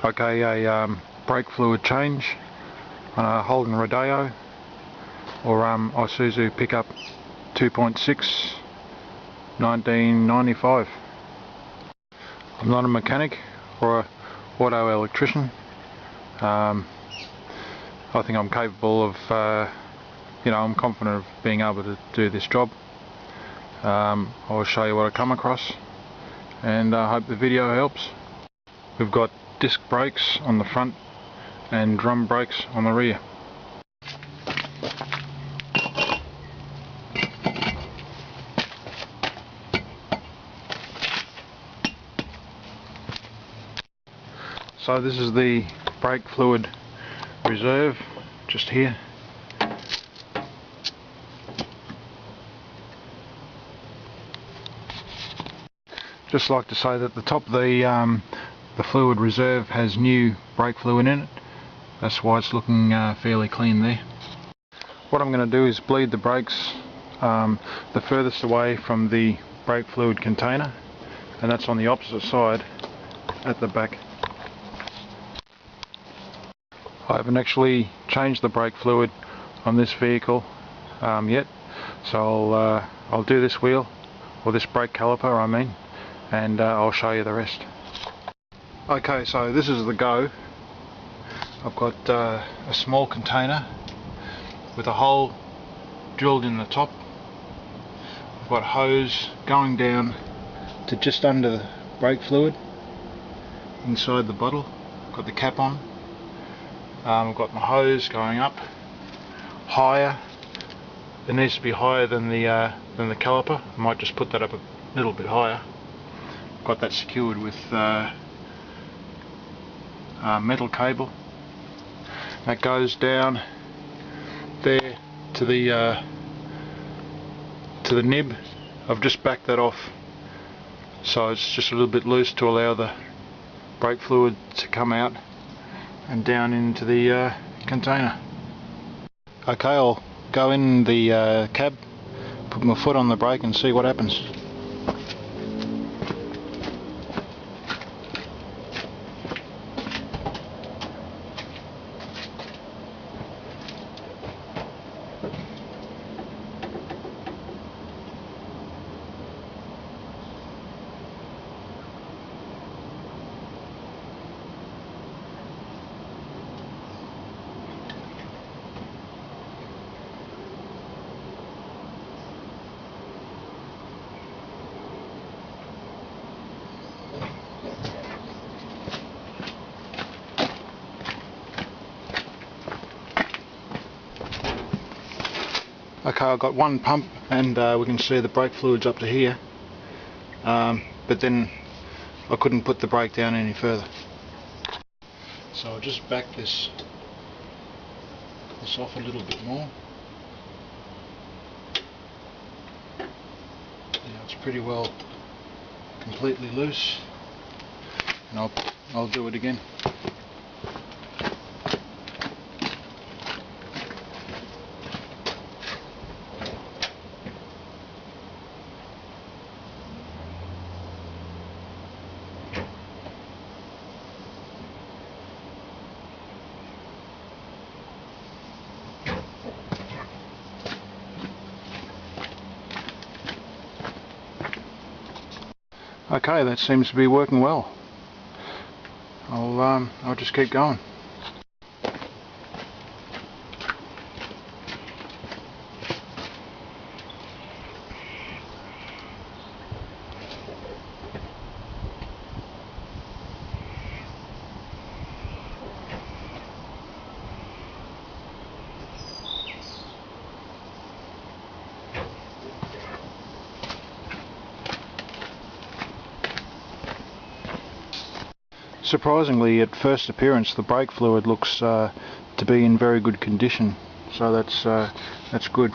Okay, a brake fluid change on a Holden Rodeo or Isuzu pickup 2.6 1995. I'm not a mechanic or a auto electrician. I think I'm capable of, I'm confident of being able to do this job. I'll show you what I come across, and I hope the video helps. We've got disc brakes on the front and drum brakes on the rear. So this is the brake fluid reserve, just here. Just like to say that the top of the fluid reserve has new brake fluid in it. That's why it's looking fairly clean there. What I'm going to do is bleed the brakes the furthest away from the brake fluid container, and that's on the opposite side at the back. I haven't actually changed the brake fluid on this vehicle yet, so I'll do this wheel, or this brake caliper I mean, and I'll show you the rest. Okay, so this is the go. I've got a small container with a hole drilled in the top. I've got hose going down to just under the brake fluid inside the bottle. I've got the cap on. I've got my hose going up higher. It needs to be higher than the caliper. I might just put that up a little bit higher. Got that secured with metal cable. That goes down there to the nib. I've just backed that off, so it's just a little bit loose to allow the brake fluid to come out and down into the container. Okay, I'll go in the cab, put my foot on the brake and see what happens. Okay, I've got one pump and we can see the brake fluid's up to here, but then I couldn't put the brake down any further. So I'll just back this off a little bit more. Yeah, it's pretty well completely loose, and I'll do it again. Okay, that seems to be working well. I'll just keep going. Surprisingly, at first appearance, the brake fluid looks to be in very good condition, so that's good.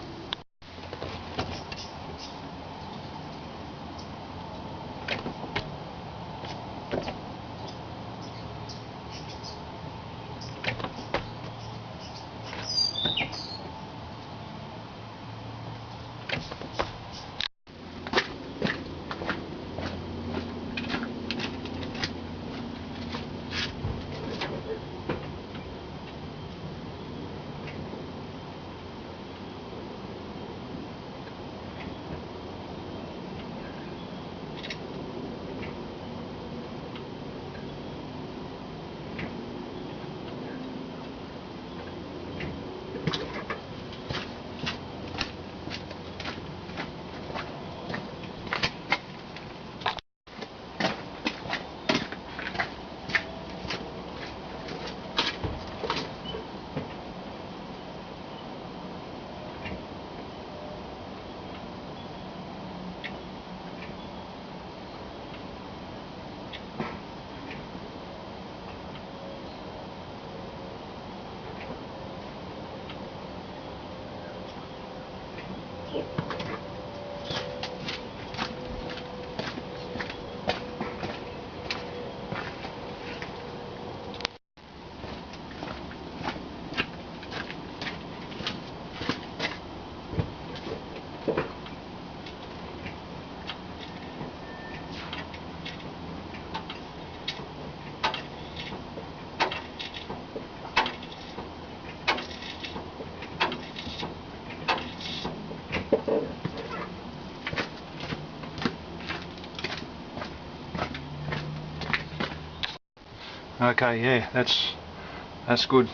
Okay, yeah, that's good.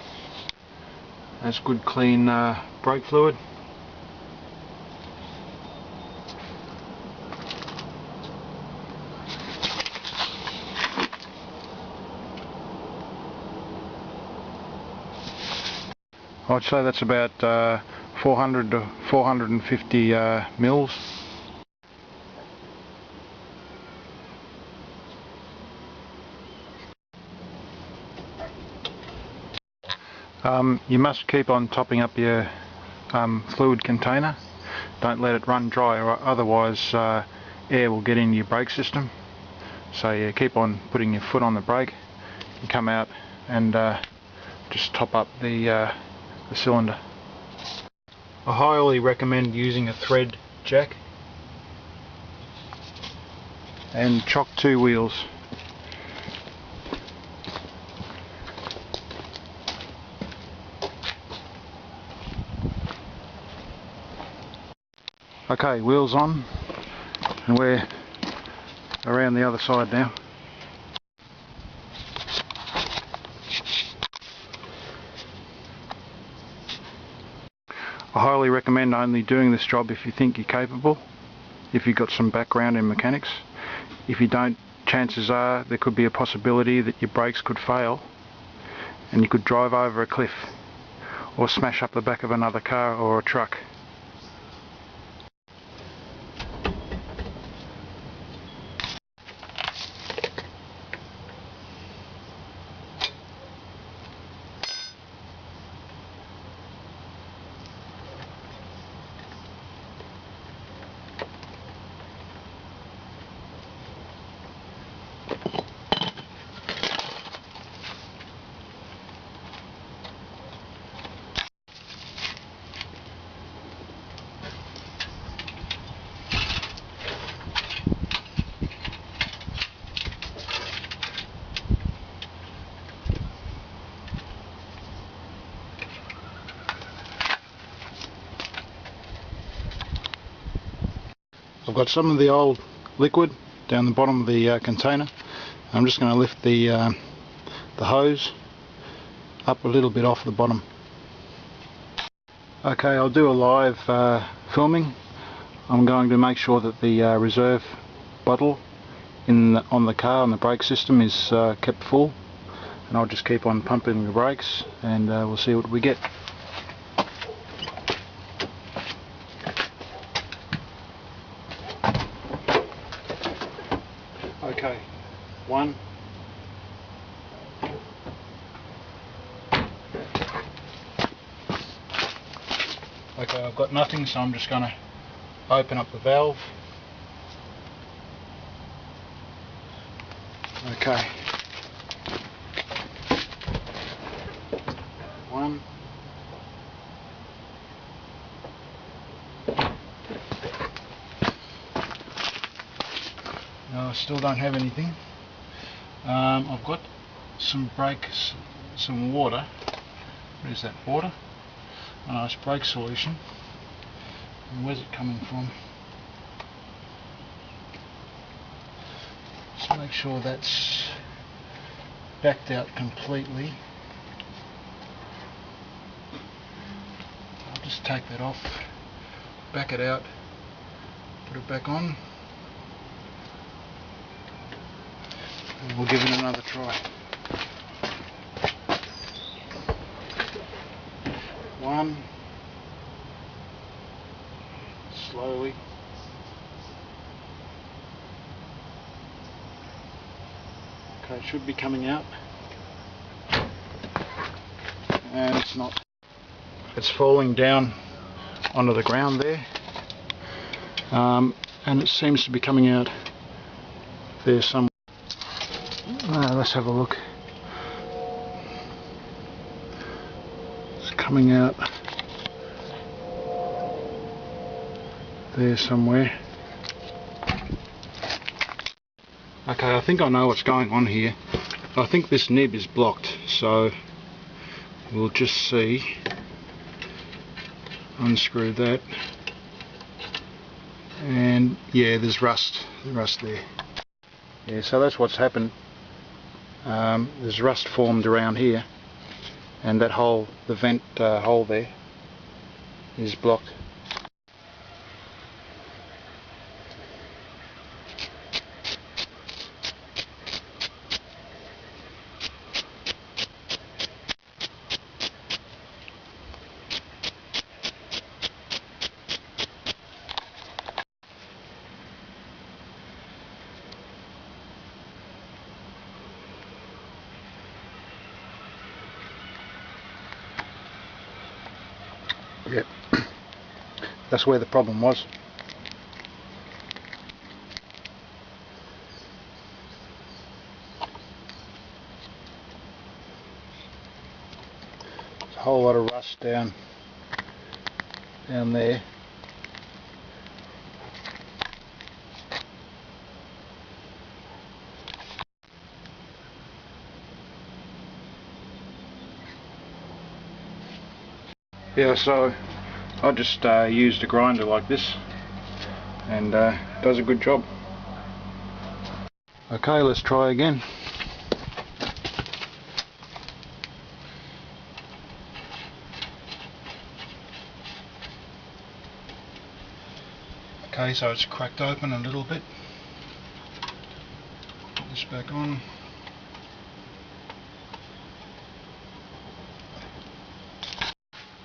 That's good clean brake fluid. I'd say that's about 400 to 450 mils. You must keep on topping up your fluid container. Don't let it run dry, or otherwise air will get into your brake system. So yeah, keep on putting your foot on the brake. You come out and just top up the cylinder. I highly recommend using a thread jack and chock 2 wheels. Okay, wheels on, and we're around the other side now. I highly recommend only doing this job if you think you're capable, if you've got some background in mechanics. If you don't, chances are there could be a possibility that your brakes could fail and you could drive over a cliff or smash up the back of another car or a truck. I've got some of the old liquid down the bottom of the container. I'm just going to lift the hose up a little bit off the bottom. Okay, I'll do a live filming. I'm going to make sure that the reserve bottle on the car, on the brake system, is kept full, and I'll just keep on pumping the brakes and we'll see what we get. Okay, 1. Okay, I've got nothing, so I'm just going to open up the valve. Okay. 1. No, I still don't have anything. I've got some brakes, some water. What is that, water? A nice brake solution. And where's it coming from? Just make sure that's backed out completely. I'll just take that off, back it out, put it back on, and we'll give it another try. 1. Slowly. Okay, it should be coming out. And it's not. It's falling down onto the ground there. And it seems to be coming out there somewhere. Let's have a look. It's coming out there somewhere. Okay, I think I know what's going on here. I think this nib is blocked, so we'll just see. Unscrew that, and yeah, there's rust there. Yeah, so that's what's happened. there's rust formed around here, and that hole, the vent hole there, is blocked. Yep, that's where the problem was. There's a whole lot of rust down there. Yeah, so I just used a grinder like this, and does a good job. Okay, let's try again. Okay, so it's cracked open a little bit. Put this back on.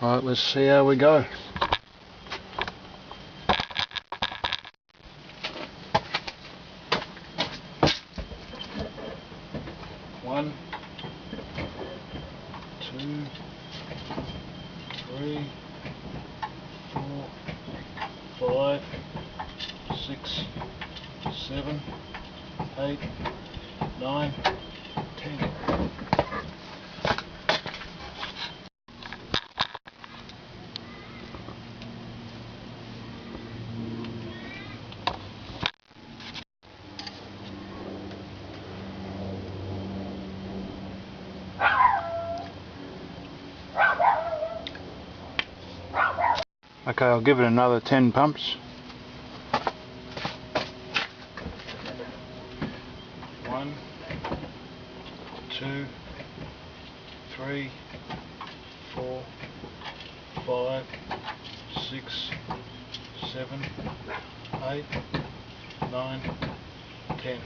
Alright, let's see how we go. One, 2, 3, 4, 5, 6, 7, 8, 9, 10. Okay, I'll give it another 10 pumps. 1, 2, 3, 4, 5, 6, 7, 8, 9, 10.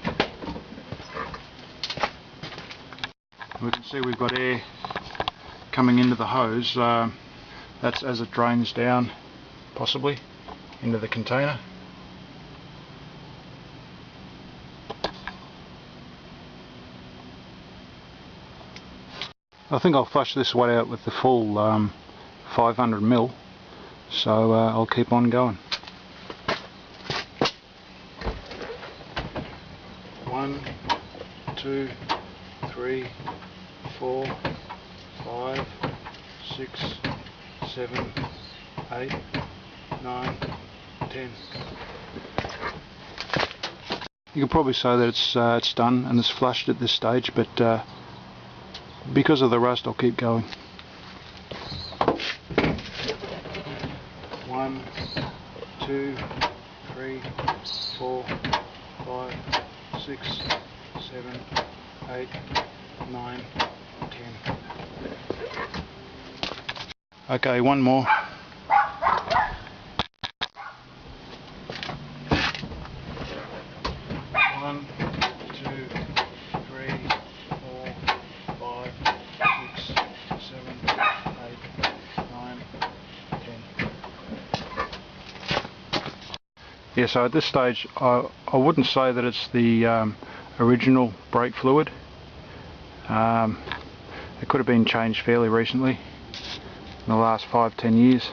We can see we've got air coming into the hose. That's as it drains down, possibly, into the container. I think I'll flush this one out with the full 500 ml, so I'll keep on going. 1, 2, 3, 4, 5, 6, 7, 8, 9, 10. You can probably say that it's done and it's flushed at this stage, but because of the rust, I'll keep going. 1, 2, 3, 4, 5, 6, 7, 8, 9, 10. Okay, one more. 1, 2, 3, 4, 5, 6, 7, 8, 9, 10. Yeah, so at this stage I wouldn't say that it's the original brake fluid. It could have been changed fairly recently, in the last 5-10 years.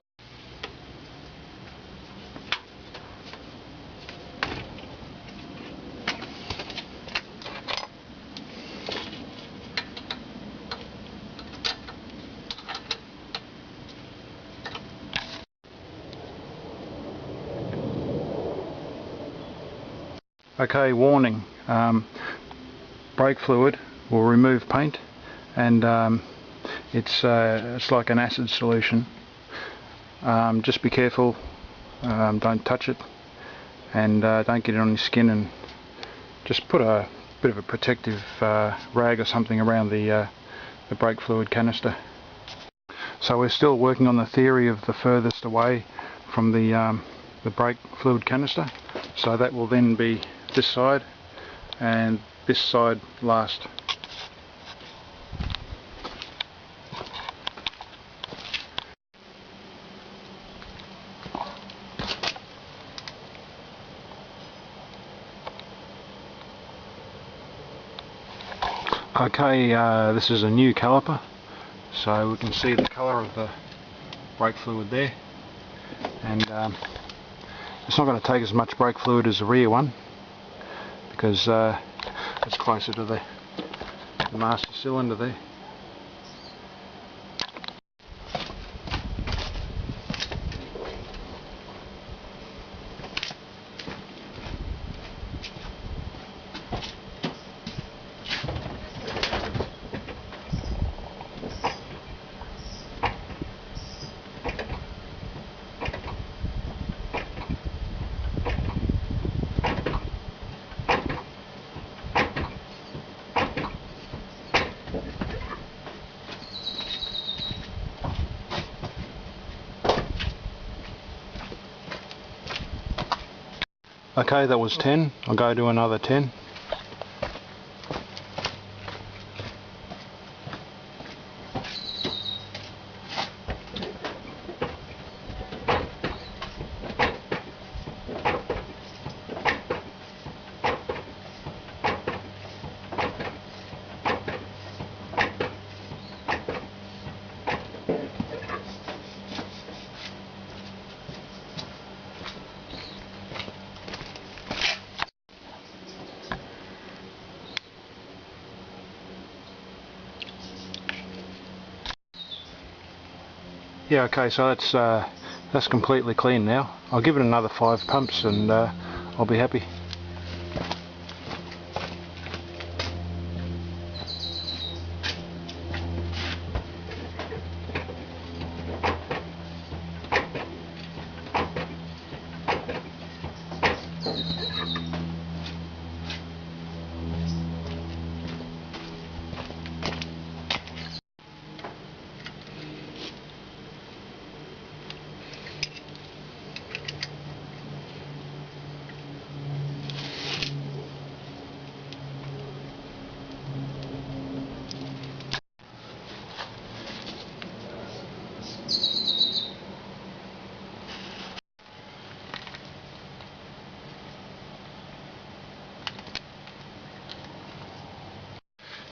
Okay, warning, brake fluid will remove paint, and it's like an acid solution. Just be careful, don't touch it, and don't get it on your skin, and just put a bit of a protective rag or something around the brake fluid canister. So we're still working on the theory of the furthest away from the brake fluid canister. So that will then be this side and this side last. Okay, this is a new caliper, so we can see the colour of the brake fluid there, and it's not going to take as much brake fluid as the rear one because it's closer to the master cylinder there. Okay, that was 10. I'll go do another 10. Yeah, okay, so that's completely clean now. I'll give it another 5 pumps and I'll be happy.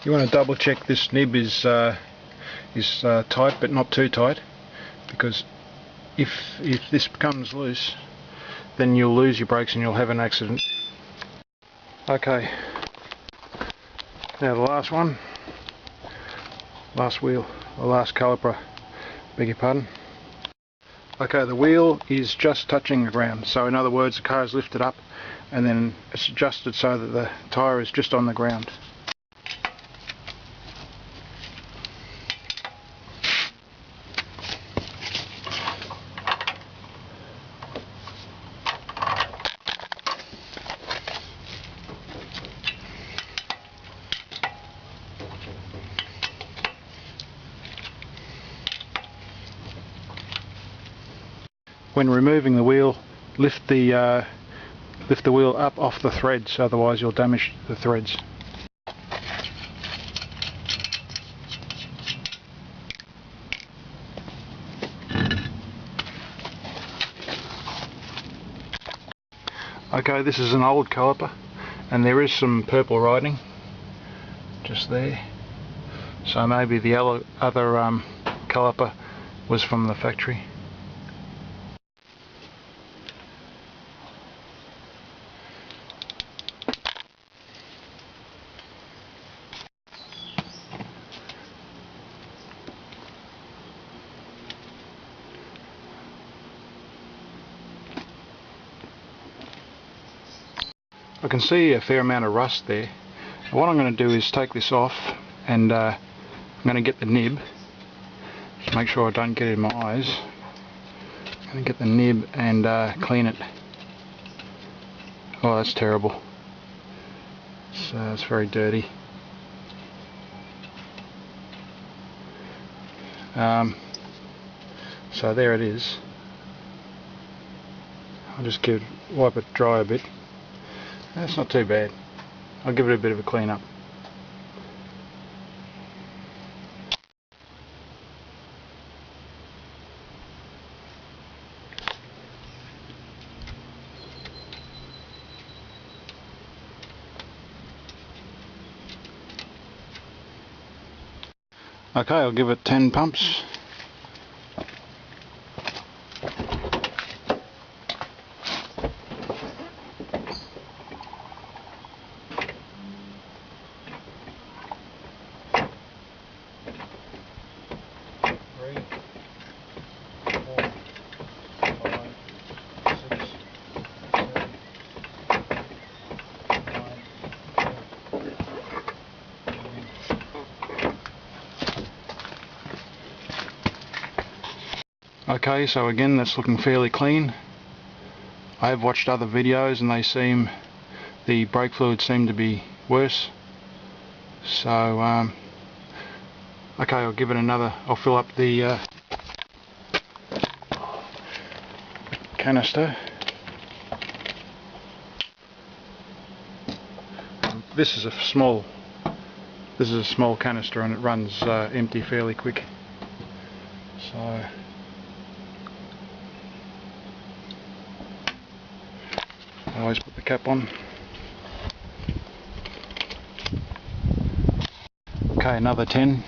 You want to double check this nib is tight, but not too tight, because if this comes loose, then you'll lose your brakes and you'll have an accident. Okay, now the last one, last wheel, or last caliper, beg your pardon. Okay, the wheel is just touching the ground, so in other words the car is lifted up and then it's adjusted so that the tyre is just on the ground. When removing the wheel, lift the wheel up off the threads, otherwise you'll damage the threads. Okay, this is an old caliper and there is some purple writing just there, so maybe the other caliper was from the factory. I can see a fair amount of rust there. What I'm going to do is take this off and I'm going to get the nib. Just make sure I don't get it in my eyes. I'm going to get the nib and clean it. Oh, that's terrible. So it's very dirty. So there it is. I'll just wipe it dry a bit. That's not too bad. I'll give it a bit of a clean up. Okay, I'll give it 10 pumps. Okay, so again that's looking fairly clean. I have watched other videos and the brake fluid seemed to be worse. So okay, I'll give it I'll fill up the canister. This is a small canister and it runs empty fairly quick. So I always put the cap on. Okay, another 10.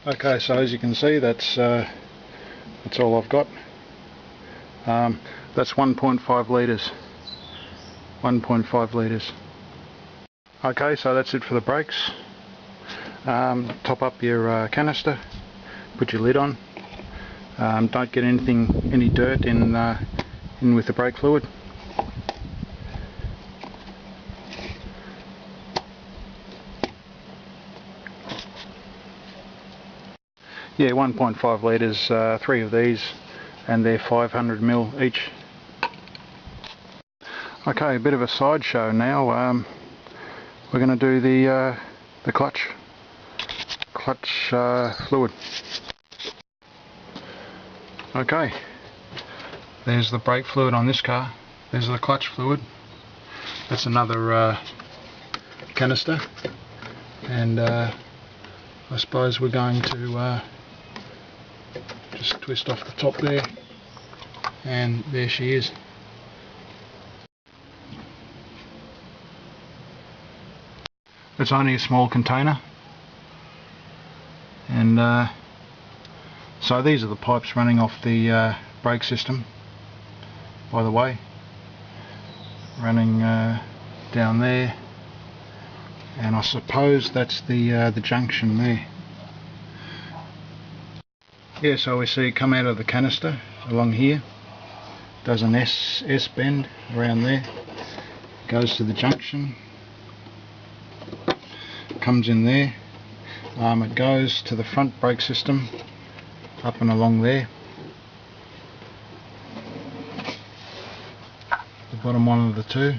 Okay, so as you can see, that's all I've got. That's 1.5 litres. 1.5 litres. Okay, so that's it for the brakes. Top up your canister, put your lid on. Don't get any dirt in with the brake fluid. Yeah, 1.5 litres, 3 of these, and they're 500ml each. Okay, a bit of a sideshow now. We're going to do the clutch fluid. Okay, there's the brake fluid on this car. There's the clutch fluid. That's another canister, and I suppose we're going to just twist off the top there, and there she is. It's only a small container, and so these are the pipes running off the brake system, by the way, running down there, and I suppose that's the junction there. Yeah, so we see it come out of the canister along here, does an S bend around there, goes to the junction, comes in there, it goes to the front brake system up and along there, the bottom one of the two,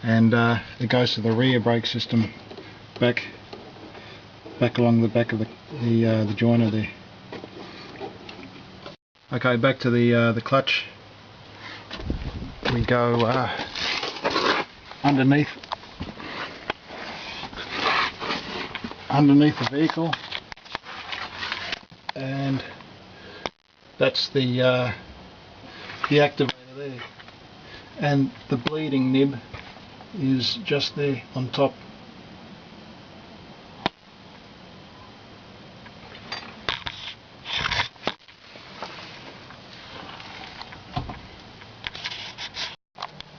and it goes to the rear brake system back along the back of the joiner there. Okay, back to the clutch. we go underneath the vehicle, and that's the activator there, and the bleeding nib is just there on top.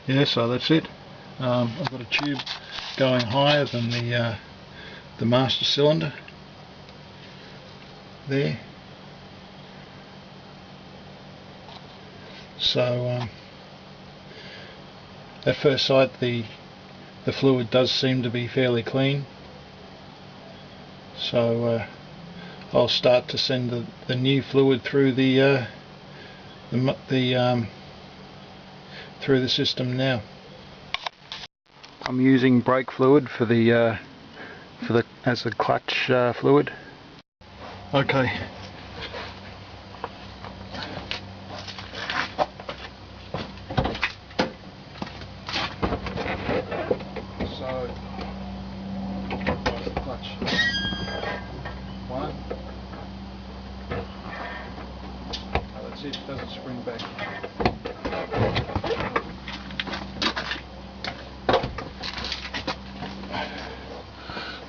Yeah, so that's it. I've got a tube going higher than the master cylinder there. So at first sight the fluid does seem to be fairly clean. So I'll start to send the new fluid through the through the system now. I'm using brake fluid for the as a clutch fluid. Okay. So that's the clutch. One. Oh, that's it. Doesn't spring back.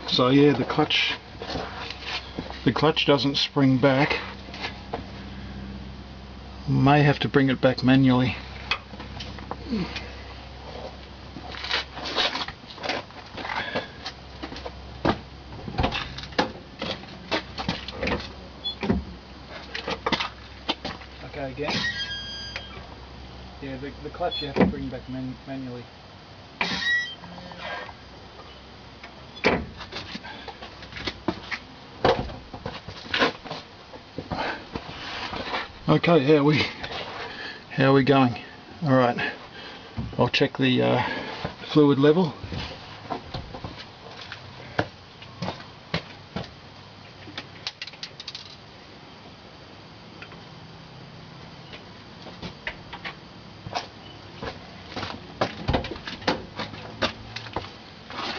So yeah, the clutch doesn't spring back. May have to bring it back manually. Okay, again. Yeah, the clutch you have to bring back manually. Okay, how are we going? Alright, I'll check the fluid level.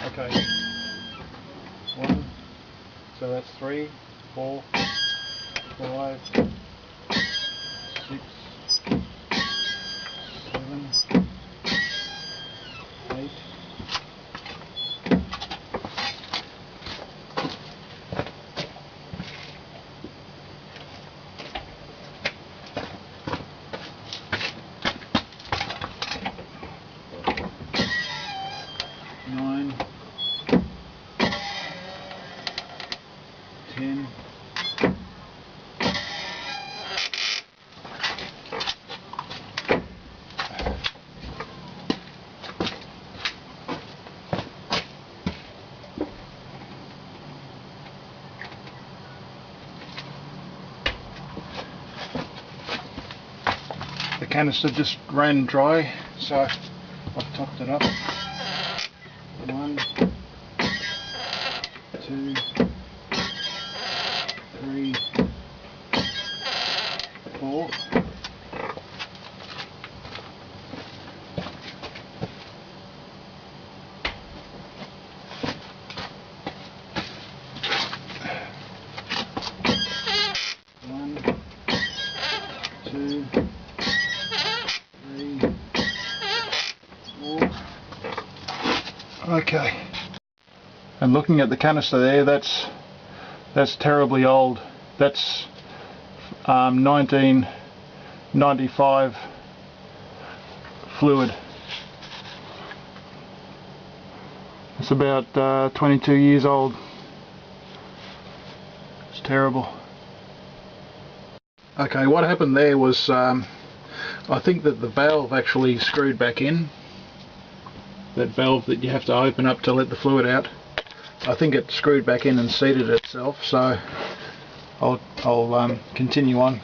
Okay, 1, so that's 3, 4, 5, 6, 7, 8, 9, 10, 'The canister just ran dry, so I've topped it up. 1, 2, 3, 4. Okay, and looking at the canister there, that's terribly old. That's 1995 fluid. It's about 22 years old. It's terrible. Okay, what happened there was I think that the valve actually screwed back in. That valve that you have to open up to let the fluid out, I think it screwed back in and seated itself, so I'll continue on.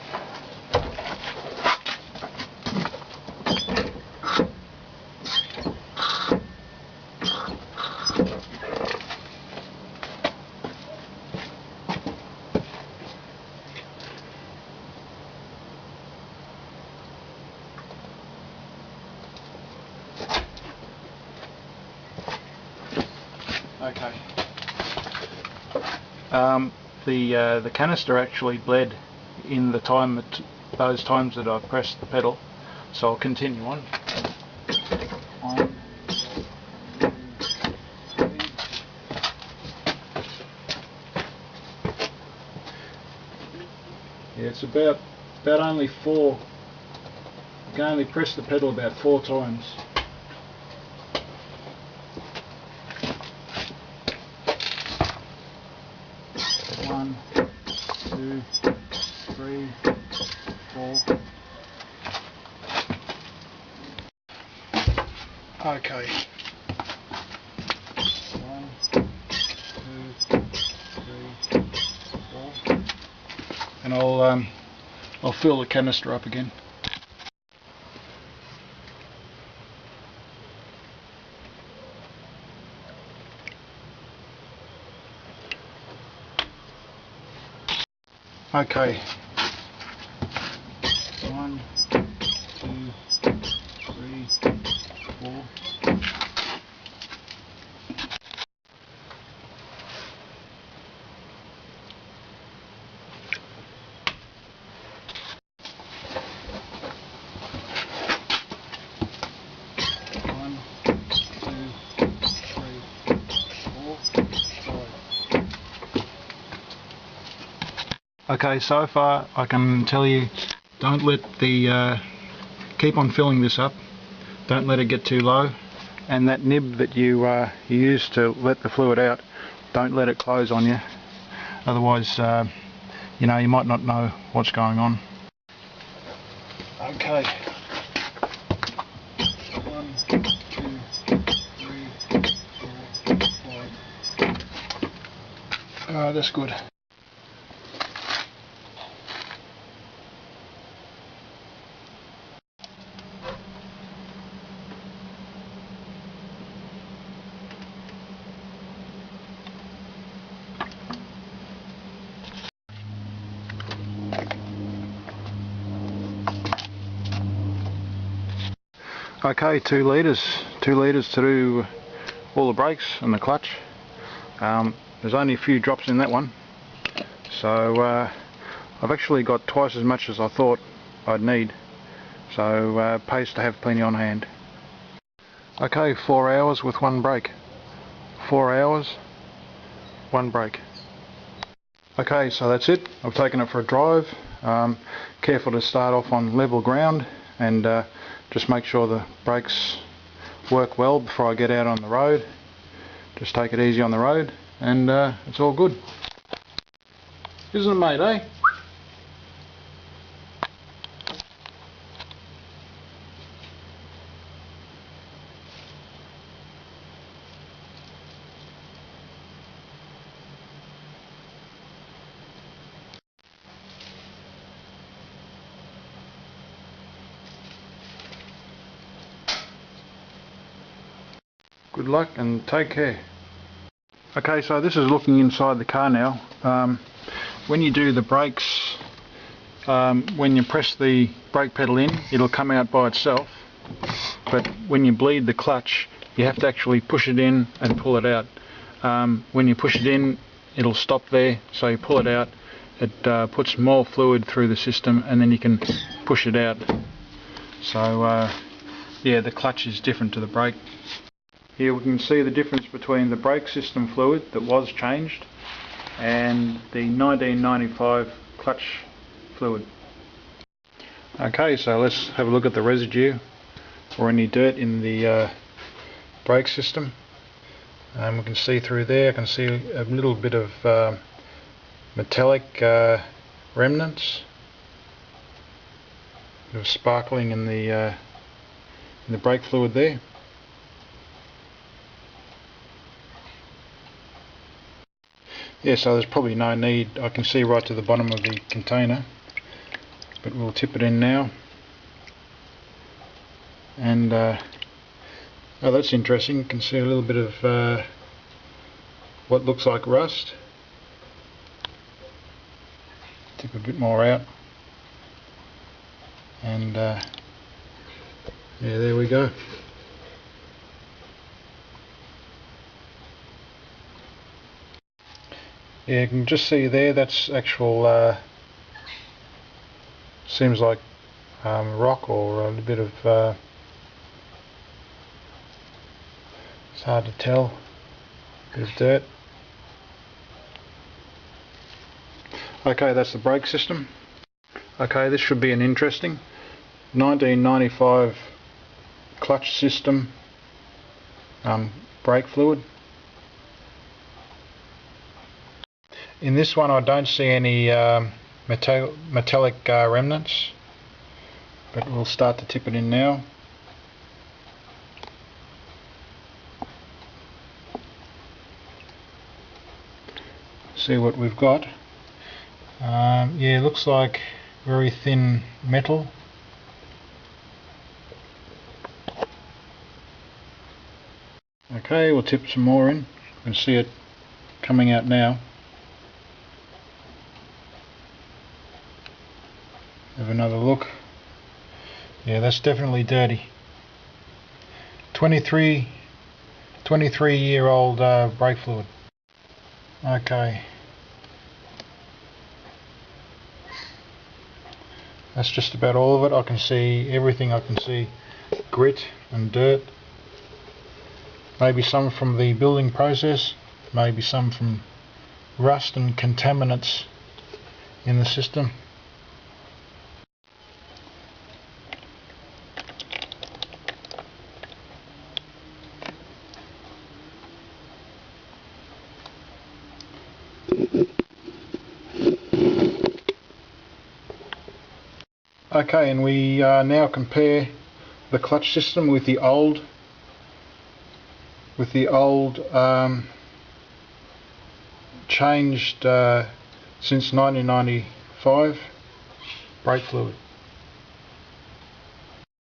Okay. The canister actually bled in the time those times that I've pressed the pedal, so I'll continue on. 1, 2, 3. Yeah, it's about only 4. You can only press the pedal about 4 times. One, 2, 3, 4. Okay. 1, 2, 3, 4. And I'll fill the canister up again. Okay. 1, 2, 3, 4. Okay, so far I can tell you, don't let the keep on filling this up, don't let it get too low, and that nib that you use to let the fluid out, don't let it close on you, otherwise you know, you might not know what's going on. Okay. 1, 2, 3, 4, 5. That's good. Okay, 2 litres to do all the brakes and the clutch. There's only a few drops in that one, so I've actually got twice as much as I thought I'd need, so pays to have plenty on hand. Okay, 4 hours with 1 brake. 4 hours, 1 brake. Okay, so that's it. I've taken it for a drive. Careful to start off on level ground and just make sure the brakes work well before I get out on the road. Just take it easy on the road and it's all good. Isn't it, mate, eh? Good luck and take care. Okay, so this is looking inside the car now. When you do the brakes, when you press the brake pedal in, it'll come out by itself, but when you bleed the clutch, you have to actually push it in and pull it out. When you push it in, it'll stop there, so you pull it out, it puts more fluid through the system, and then you can push it out. So yeah, the clutch is different to the brake. Here we can see the difference between the brake system fluid that was changed and the 1995 clutch fluid. Okay, so let's have a look at the residue or any dirt in the brake system. We can see through there, I can see a little bit of metallic remnants, a bit of sparkling in the brake fluid there. Yeah, so there's probably no need. I can see right to the bottom of the container, but we'll tip it in now. And oh, that's interesting. You can see a little bit of what looks like rust. Tip a bit more out, and yeah, there we go. Yeah, you can just see there, that's actual, seems like rock or a bit of, it's hard to tell, bit of dirt. Okay, that's the brake system. Okay, this should be an interesting 1995 clutch system brake fluid. In this one I don't see any metallic remnants, but we'll start to tip it in now. See what we've got. Yeah, looks like very thin metal. Okay, we'll tip some more in. You can see it coming out now. Have another look. Yeah, that's definitely dirty. 23-year-old brake fluid. Okay. That's just about all of it. I can see everything. I can see grit and dirt. Maybe some from the building process. Maybe some from rust and contaminants in the system. Okay, and we now compare the clutch system with the old changed since 1995 brake fluid.